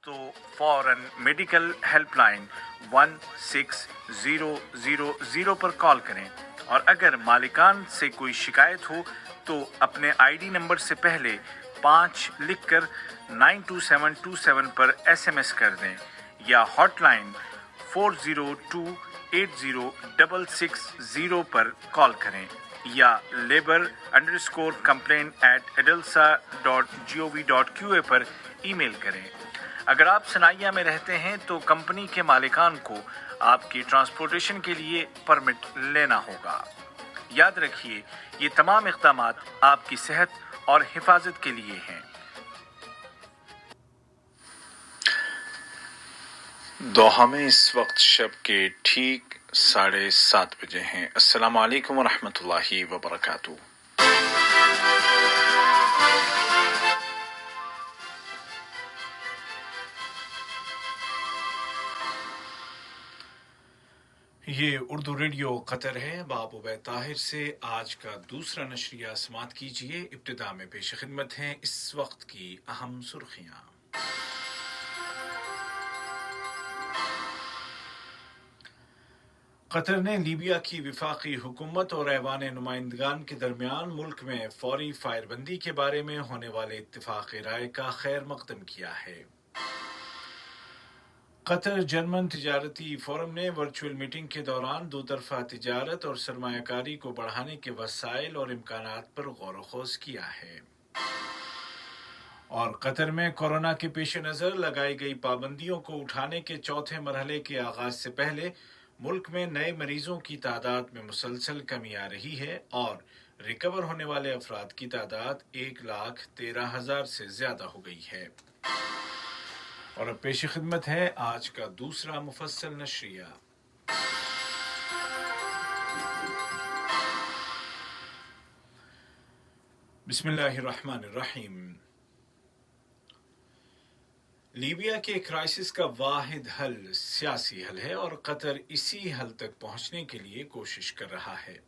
تو فوراً medical help line 1600 پر کال کریں، اور اگر مالکان سے کوئی شکایت ہو تو اپنے آئی ڈی نمبر سے پہلے 5 لکھ کر 92727 پر ایس ایم ایس کر دیں، یا ہاٹ لائن 402806660 پر کال کریں، یا labor_complaint@edilsa.gov.qa پر ای میل کریں۔ اگر آپ سنائیہ میں رہتے ہیں تو کمپنی کے مالکان کو آپ کی ٹرانسپورٹیشن کے لیے پرمٹ لینا ہوگا۔ یاد رکھیے، یہ تمام اقدامات آپ کی صحت اور حفاظت کے لیے ہیں۔ دوحہ میں اس وقت شب کے ٹھیک 7:30 بجے ہیں۔ السلام علیکم ورحمۃ اللہ وبرکاتہ۔ یہ اردو ریڈیو قطر ہے۔ باب عبید طاہر سے آج کا دوسرا نشریہ سماعت کیجیے۔ ابتدا میں پیش خدمت ہیں اس وقت کی اہم سرخیاں۔ قطر نے لیبیا کی وفاقی حکومت اور ایوان نمائندگان کے درمیان ملک میں فوری فائر بندی کے بارے میں ہونے والے اتفاق رائے کا خیر مقدم کیا ہے۔ قطر جرمن تجارتی فورم نے ورچوئل میٹنگ کے دوران دو طرفہ تجارت اور سرمایہ کاری کو بڑھانے کے وسائل اور امکانات پر غور و خوض کیا ہے۔ اور قطر میں کورونا کے پیش نظر لگائی گئی پابندیوں کو اٹھانے کے چوتھے مرحلے کے آغاز سے پہلے ملک میں نئے مریضوں کی تعداد میں مسلسل کمی آ رہی ہے، اور ریکور ہونے والے افراد کی تعداد 1,13,000 سے زیادہ ہو گئی ہے۔ اور اب پیش خدمت ہے آج کا دوسرا مفصل نشریہ۔ بسم اللہ الرحمن الرحیم۔ لیبیا کے کرائسس کا واحد حل سیاسی حل ہے، اور قطر اسی حل تک پہنچنے کے لیے کوشش کر رہا ہے۔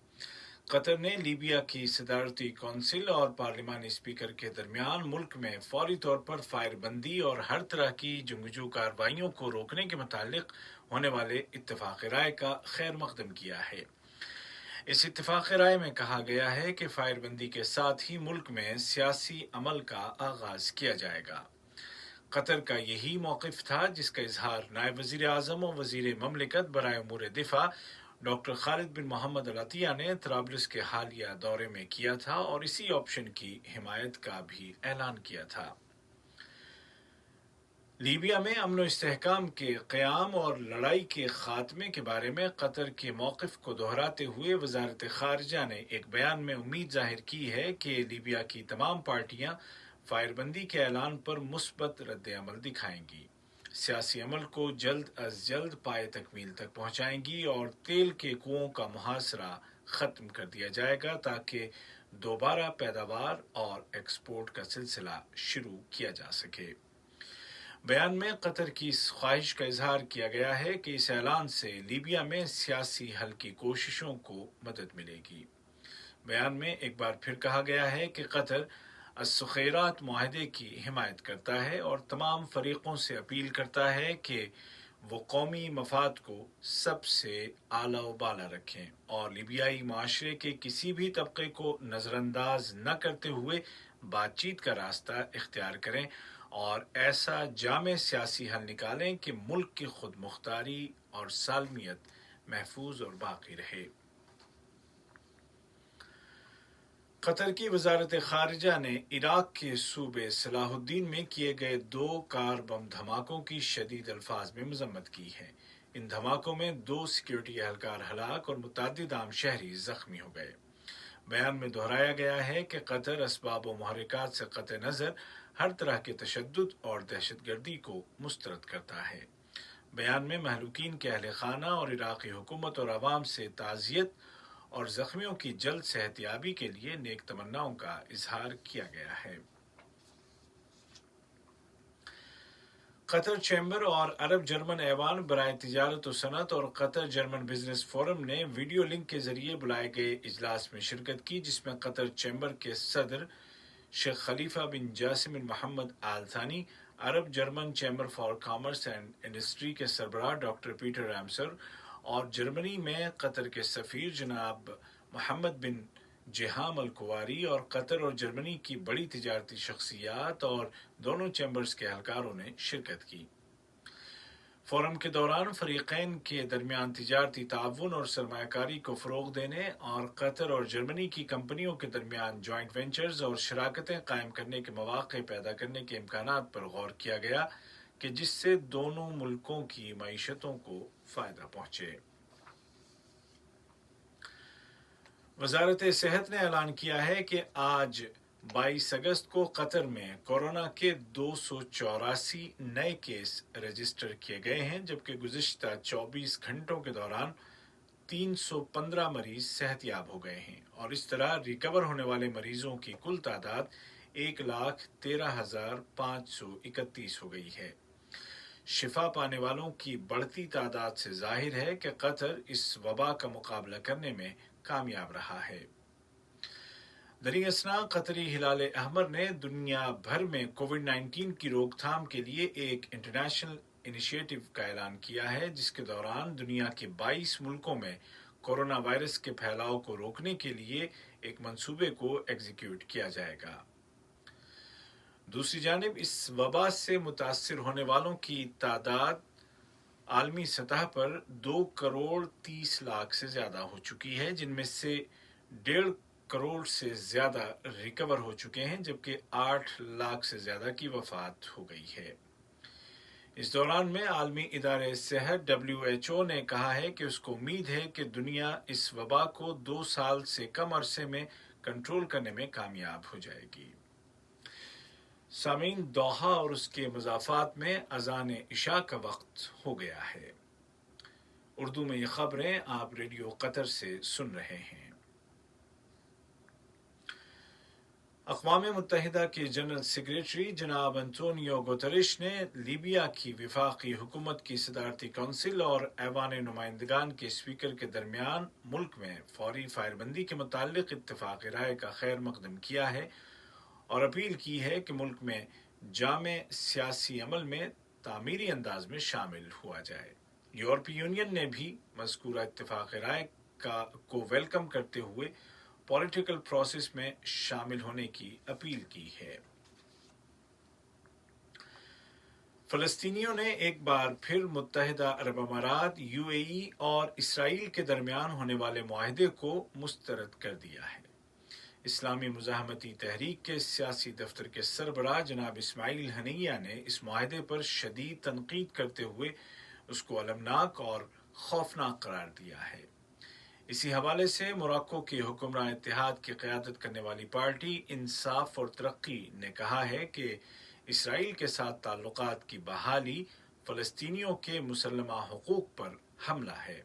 قطر نے لیبیا کی صدارتی کونسل اور پارلیمانی اسپیکر کے درمیان ملک میں فوری طور پر فائر بندی اور ہر طرح کی جنگجو کارروائیوں کو روکنے کے متعلق ہونے والے اتفاق رائے کا خیر مقدم کیا ہے۔ اس اتفاق رائے میں کہا گیا ہے کہ فائر بندی کے ساتھ ہی ملک میں سیاسی عمل کا آغاز کیا جائے گا۔ قطر کا یہی موقف تھا جس کا اظہار نائب وزیر اعظم و وزیر مملکت برائے امور دفاع ڈاکٹر خالد بن محمد العطیہ نے طرابلس کے حالیہ دورے میں کیا تھا، اور اسی آپشن کی حمایت کا بھی اعلان کیا تھا۔ لیبیا میں امن و استحکام کے قیام اور لڑائی کے خاتمے کے بارے میں قطر کے موقف کو دہراتے ہوئے وزارت خارجہ نے ایک بیان میں امید ظاہر کی ہے کہ لیبیا کی تمام پارٹیاں فائر بندی کے اعلان پر مثبت رد عمل دکھائیں گی، سیاسی عمل کو جلد از جلد پائے تکمیل تک پہنچائیں گی، اور تیل کے کنوؤں کا محاصرہ ختم کر دیا جائے گا تاکہ دوبارہ پیداوار اور ایکسپورٹ کا سلسلہ شروع کیا جا سکے۔ بیان میں قطر کی اس خواہش کا اظہار کیا گیا ہے کہ اس اعلان سے لیبیا میں سیاسی حل کی کوششوں کو مدد ملے گی۔ بیان میں ایک بار پھر کہا گیا ہے کہ قطر السخیرات معاہدے کی حمایت کرتا ہے اور تمام فریقوں سے اپیل کرتا ہے کہ وہ قومی مفاد کو سب سے اعلیٰ و بالا رکھیں، اور لیبیائی معاشرے کے کسی بھی طبقے کو نظر انداز نہ کرتے ہوئے بات چیت کا راستہ اختیار کریں، اور ایسا جامع سیاسی حل نکالیں کہ ملک کی خود مختاری اور سالمیت محفوظ اور باقی رہے۔ قطر کی وزارت خارجہ نے عراق کے صوبے صلاح الدین میں کیے گئے 2 کار بم دھماکوں کی شدید الفاظ میں مذمت کی ہے۔ ان دھماکوں میں 2 سیکیورٹی اہلکار ہلاک اور متعدد عام شہری زخمی ہو گئے۔ بیان میں دہرایا گیا ہے کہ قطر اسباب و محرکات سے قطع نظر ہر طرح کے تشدد اور دہشت گردی کو مسترد کرتا ہے۔ بیان میں مہلوکین کے اہل خانہ اور عراقی حکومت اور عوام سے تعزیت اور زخمیوں کی جلد صحت یابی کے لیے نیک تمناؤں کا اظہار کیا گیا ہے۔ قطر چیمبر اور عرب جرمن ایوان برائے تجارت و صنعت اور قطر جرمن بزنس فورم نے ویڈیو لنک کے ذریعے بلائے گئے اجلاس میں شرکت کی، جس میں قطر چیمبر کے صدر شیخ خلیفہ بن جاسم بن Muhammad Al Thani, Arab German Chamber for Commerce and Industry کے سربراہ ڈاکٹر پیٹر ریمسر اور جرمنی میں قطر کے سفیر جناب محمد بن جہام الکواری اور قطر اور جرمنی کی بڑی تجارتی شخصیات اور دونوں چیمبرز کے اہلکاروں نے شرکت کی۔ فورم کے دوران فریقین کے درمیان تجارتی تعاون اور سرمایہ کاری کو فروغ دینے اور قطر اور جرمنی کی کمپنیوں کے درمیان جوائنٹ وینچرز اور شراکتیں قائم کرنے کے مواقع پیدا کرنے کے امکانات پر غور کیا گیا کہ جس سے دونوں ملکوں کی معیشتوں کو فائدہ پہنچے۔ وزارت صحت نے اعلان کیا ہے کہ آج 22 اگست کو قطر میں کورونا کے 284 نئے کیس رجسٹر کیے گئے ہیں، جبکہ گزشتہ 24 گھنٹوں کے دوران 315 مریض صحت یاب ہو گئے ہیں اور اس طرح ریکور ہونے والے مریضوں کی کل تعداد 1,13,531 ہو گئی ہے۔ شفا پانے والوں کی بڑھتی تعداد سے ظاہر ہے کہ قطر اس وبا کا مقابلہ کرنے میں کامیاب رہا ہے۔ دریں اثنا قطری ہلال احمر نے دنیا بھر میں کووڈ 19 کی روک تھام کے لیے ایک انٹرنیشنل انیشیٹو کا اعلان کیا ہے، جس کے دوران دنیا کے 22 ملکوں میں کورونا وائرس کے پھیلاؤ کو روکنے کے لیے ایک منصوبے کو ایگزیکیوٹ کیا جائے گا۔ دوسری جانب اس وبا سے متاثر ہونے والوں کی تعداد عالمی سطح پر 2,30,00,000 سے زیادہ ہو چکی ہے، جن میں سے 1.5 کروڑ سے زیادہ ریکور ہو چکے ہیں، جبکہ 8 لاکھ سے زیادہ کی وفات ہو گئی ہے۔ اس دوران میں عالمی ادارہ صحت WHO نے کہا ہے کہ اس کو امید ہے کہ دنیا اس وبا کو 2 سال سے کم عرصے میں کنٹرول کرنے میں کامیاب ہو جائے گی۔ سامعین، دوحہ اور اس کے مضافات میں اذان عشاء کا وقت ہو گیا ہے۔ اردو میں یہ خبریں آپ ریڈیو قطر سے سن رہے ہیں۔ اقوام متحدہ کے جنرل سیکریٹری جناب انطونیو گوتریش نے لیبیا کی وفاقی حکومت کی صدارتی کونسل اور ایوان نمائندگان کے اسپیکر کے درمیان ملک میں فوری فائر بندی کے متعلق اتفاق رائے کا خیر مقدم کیا ہے اور اپیل کی ہے کہ ملک میں جامع سیاسی عمل میں تعمیری انداز میں شامل ہوا جائے۔ یورپی یونین نے بھی مذکورہ اتفاق رائے کو ویلکم کرتے ہوئے پولیٹیکل پروسیس میں شامل ہونے کی اپیل کی ہے۔ فلسطینیوں نے ایک بار پھر متحدہ عرب امارات، UAE اور اسرائیل کے درمیان ہونے والے معاہدے کو مسترد کر دیا ہے۔ اسلامی مزاحمتی تحریک کے سیاسی دفتر کے سربراہ جناب اسماعیل ہنیہ نے اس معاہدے پر شدید تنقید کرتے ہوئے اس کو المناک اور خوفناک قرار دیا ہے۔ اسی حوالے سے موراکو کے حکمراں اتحاد کی قیادت کرنے والی پارٹی انصاف اور ترقی نے کہا ہے کہ اسرائیل کے ساتھ تعلقات کی بحالی فلسطینیوں کے مسلمہ حقوق پر حملہ ہے۔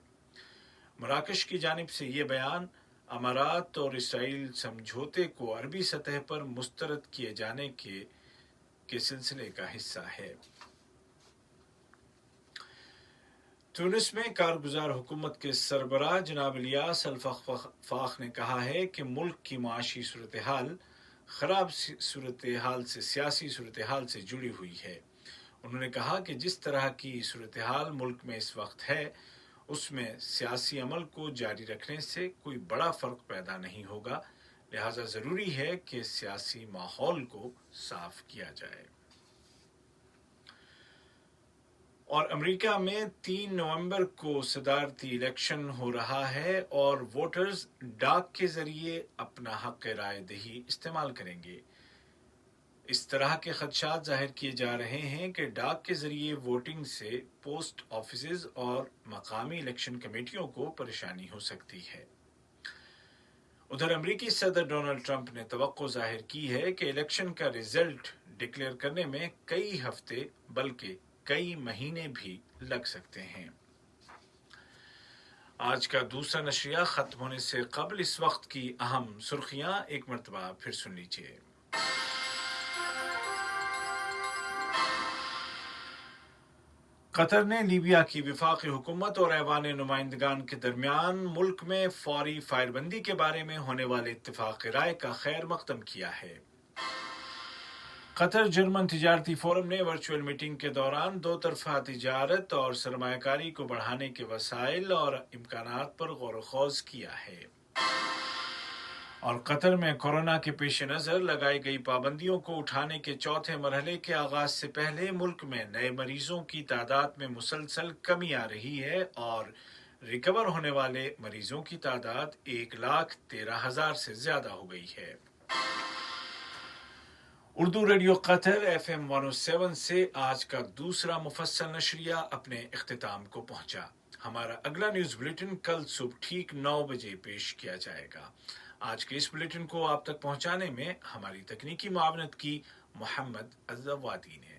مراکش کی جانب سے یہ بیان امارات اور اسرائیل سمجھوتے کو عربی سطح پر مسترد کیے جانے کے سلسلے کا حصہ ہے۔ تونس میں کارگزار حکومت کے سربراہ جناب الیاس الفخفاق نے کہا ہے کہ ملک کی معاشی صورتحال خراب صورتحال سے سیاسی صورتحال سے جڑی ہوئی ہے۔ انہوں نے کہا کہ جس طرح کی صورتحال ملک میں اس وقت ہے، اس میں سیاسی عمل کو جاری رکھنے سے کوئی بڑا فرق پیدا نہیں ہوگا، لہذا ضروری ہے کہ سیاسی ماحول کو صاف کیا جائے۔ اور امریکہ میں 3 نومبر کو صدارتی الیکشن ہو رہا ہے اور ووٹرز ڈاک کے ذریعے اپنا حق رائے دہی استعمال کریں گے۔ اس طرح کے خدشات ظاہر کیے جا رہے ہیں کہ ڈاک کے ذریعے ووٹنگ سے پوسٹ آفیسز اور مقامی الیکشن کمیٹیوں کو پریشانی ہو سکتی ہے۔ ادھر امریکی صدر ڈونلڈ ٹرمپ نے توقع ظاہر کی ہے کہ الیکشن کا رزلٹ ڈکلیئر کرنے میں کئی ہفتے بلکہ کئی مہینے بھی لگ سکتے ہیں۔ آج کا دوسرا نشریہ ختم ہونے سے قبل اس وقت کی اہم سرخیاں ایک مرتبہ پھر سن لیجیے۔ قطر نے لیبیا کی وفاقی حکومت اور ایوان نمائندگان کے درمیان ملک میں فوری فائر بندی کے بارے میں ہونے والے اتفاق رائے کا خیر مقدم کیا ہے۔ قطر جرمن تجارتی فورم نے ورچوئل میٹنگ کے دوران دو طرفہ تجارت اور سرمایہ کاری کو بڑھانے کے وسائل اور امکانات پر غور و خوض کیا ہے۔ اور قطر میں کورونا کے پیش نظر لگائی گئی پابندیوں کو اٹھانے کے چوتھے مرحلے کے آغاز سے پہلے ملک میں نئے مریضوں کی تعداد میں مسلسل کمی آ رہی ہے اور ریکور ہونے والے مریضوں کی تعداد 1,13,000 سے زیادہ ہو گئی ہے۔ اردو ریڈیو قطر FM 107 سے آج کا دوسرا مفصل نشریہ اپنے اختتام کو پہنچا۔ ہمارا اگلا نیوز بلیٹن کل صبح ٹھیک 9 بجے پیش کیا جائے گا۔ آج کے اس بلیٹن کو آپ تک پہنچانے میں ہماری تکنیکی معاونت کی محمد الزوادی نے۔